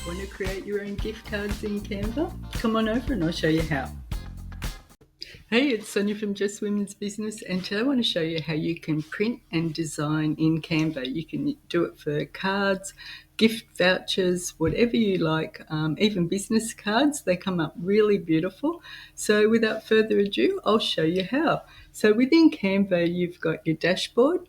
Want to create your own gift cards in Canva? Come on over and I'll show you how. Hey, it's Sonia from Just Women's Business, and today I want to show you how you can print and design in Canva. You can do it for cards, gift vouchers, whatever you like, even business cards. They come up really beautiful. So without further ado, I'll show you how. So within Canva, you've got your dashboard.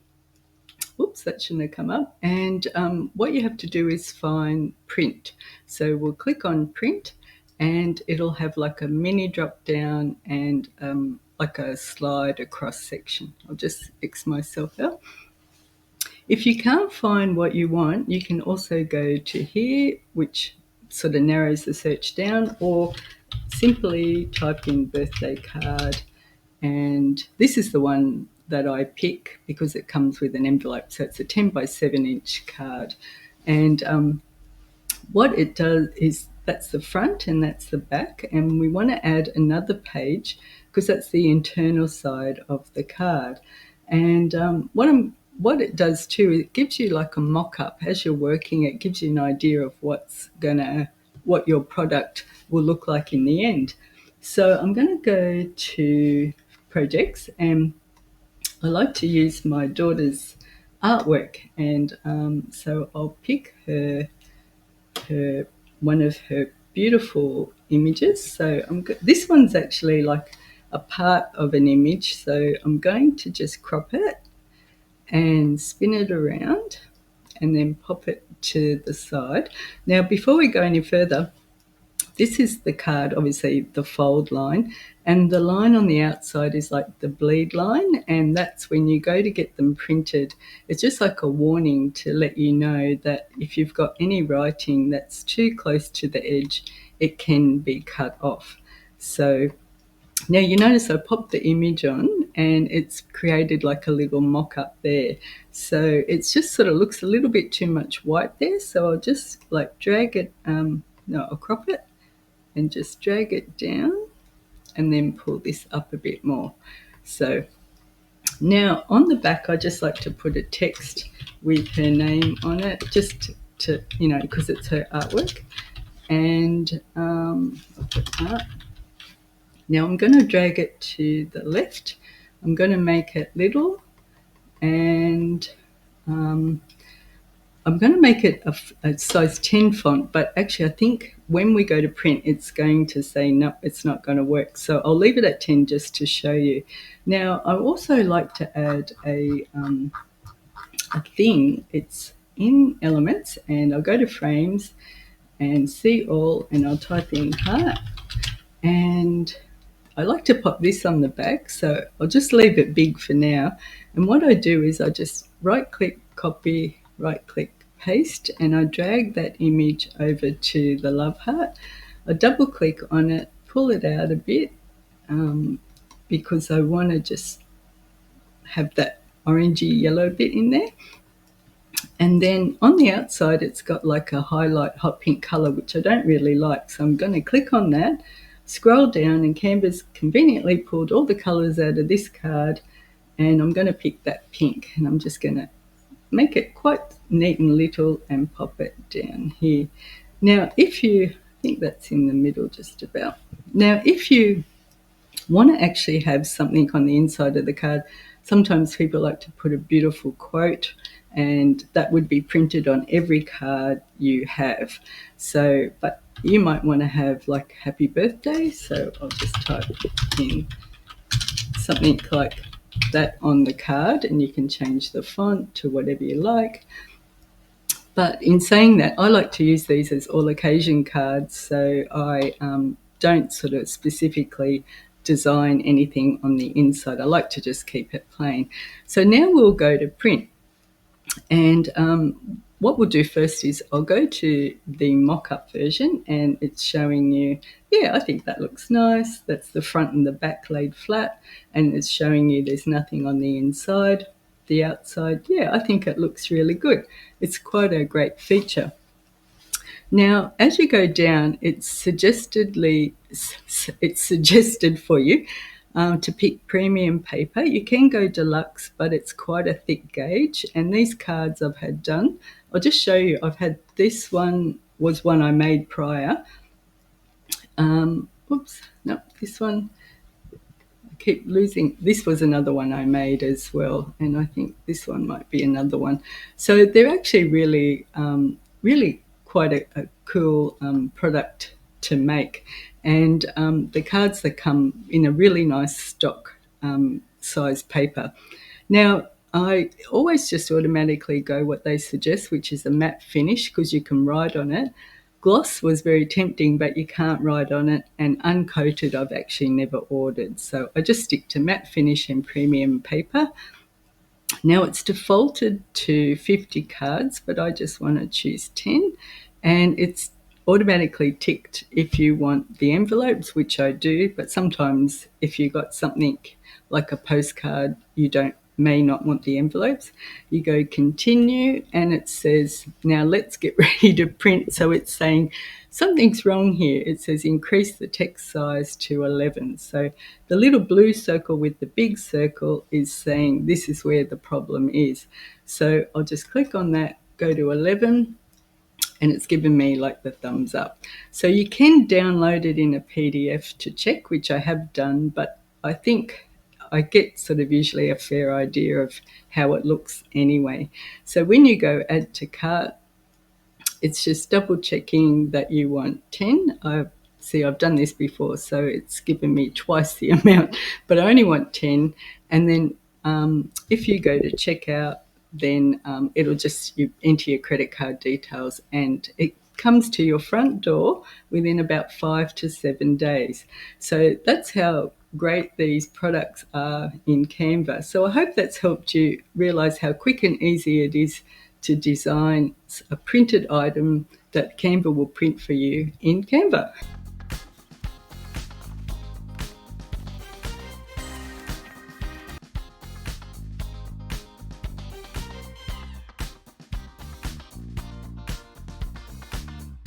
Oops, that shouldn't have come up. And what you have to do is find print. So we'll click on print and it'll have like a mini drop down and like a slide across section. I'll just X myself out. If you can't find what you want, you can also go to here, which sort of narrows the search down, or simply type in birthday card. And this is the one that I pick because it comes with an envelope. So it's a 10 by 7 inch card. And what it does is that's the front and that's the back. And we want to add another page because that's the internal side of the card. And what it does too, it gives you like a mock-up as you're working. It gives you an idea of what your product will look like in the end. So I'm going to go to projects, and I like to use my daughter's artwork, and so I'll pick her one of her beautiful images. So this one's actually like a part of an image, so I'm going to just crop it and spin it around and then pop it to the side. Now, before we go any further, this is the card, obviously the fold line, and the line on the outside is like the bleed line, and that's when you go to get them printed. It's just like a warning to let you know that if you've got any writing that's too close to the edge, it can be cut off. So now you notice I popped the image on and it's created like a little mock-up there. So it's just sort of looks a little bit too much white there, so I'll just like drag it, I'll crop it and just drag it down and then pull this up a bit more. So now on the back, I just like to put a text with her name on it, just to, because it's her artwork. And I'll put that. Now I'm going to drag it to the left. I'm going to make it little, and I'm going to make it a size 10 font, but actually I think when we go to print, it's going to say, no, it's not going to work. So I'll leave it at 10 just to show you. Now, I also like to add a thing. It's in Elements, and I'll go to Frames and See All, and I'll type in heart. And I like to pop this on the back, so I'll just leave it big for now. And what I do is I just right-click, copy, right-click, paste, and I drag that image over to the love heart. I double-click on it, pull it out a bit, because I want to just have that orangey yellow bit in there. And then on the outside, it's got like a highlight hot pink color, which I don't really like. So I'm going to click on that, scroll down, and Canva's conveniently pulled all the colors out of this card, and I'm going to pick that pink, and I'm just going to make it quite neat and little and pop it down here. Now, I think that's in the middle just about. Now, if you want to actually have something on the inside of the card, sometimes people like to put a beautiful quote, and that would be printed on every card you have. So, but you might want to have like happy birthday, so I'll just type in something like that on the card, and you can change the font to whatever you like. But in saying that, I like to use these as all occasion cards, so I don't sort of specifically design anything on the inside. I like to just keep it plain. So now we'll go to print. And what we'll do first is I'll go to the mock-up version, and it's showing you, yeah, I think that looks nice. That's the front and the back laid flat, and it's showing you there's nothing on the inside. The outside, yeah, I think it looks really good. It's quite a great feature. Now, as you go down, it's suggested for you to pick premium paper. You can go deluxe, but it's quite a thick gauge. And these cards I've had done, I'll just show you. I've had this one was one I made prior. Oops, no, this one, I keep losing. This was another one I made as well, and I think this one might be another one. So they're actually really quite a cool product to make. And the cards, that come in a really nice stock size paper. Now, I always just automatically go what they suggest, which is a matte finish, because you can write on it. Gloss was very tempting, but you can't write on it. And uncoated, I've actually never ordered. So I just stick to matte finish and premium paper. Now it's defaulted to 50 cards, but I just want to choose 10. And it's automatically ticked if you want the envelopes, which I do, but sometimes if you got something like a postcard, you may not want the envelopes. You go continue, and it says, now let's get ready to print. So it's saying something's wrong here. It says increase the text size to 11. So the little blue circle with the big circle is saying this is where the problem is. So I'll just click on that, go to 11, and it's given me like the thumbs up. So you can download it in a PDF to check, which I have done, but I think I get sort of usually a fair idea of how it looks anyway. So when you go add to cart, it's just double checking that you want 10. I've done this before, so it's given me twice the amount, but I only want 10. And then if you go to checkout, then it'll just, you enter your credit card details, and it comes to your front door within about 5 to 7 days. So that's how great these products are in Canva. So I hope that's helped you realize how quick and easy it is to design a printed item that Canva will print for you in Canva.